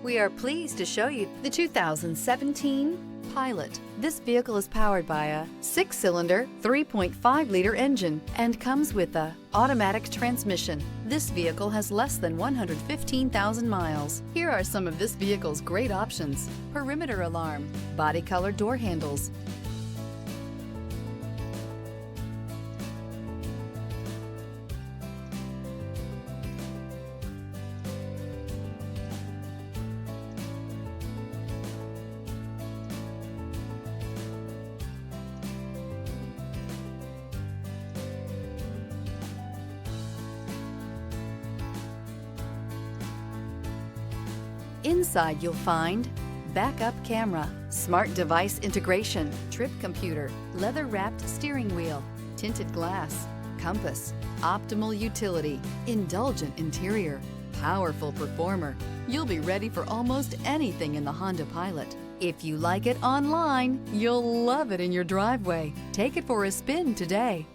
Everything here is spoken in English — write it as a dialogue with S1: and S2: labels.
S1: We are pleased to show you the 2017 Pilot. This vehicle is powered by a 6-cylinder, 3.5-liter engine and comes with a automatic transmission. This vehicle has less than 115,000 miles. Here are some of this vehicle's great options: perimeter alarm, body color door handles, Inside you'll find backup camera, smart device integration, trip computer, leather-wrapped steering wheel, tinted glass, compass, optimal utility, indulgent interior, powerful performer. You'll be ready for almost anything in the Honda Pilot. If you like it online, you'll love it in your driveway. Take it for a spin today.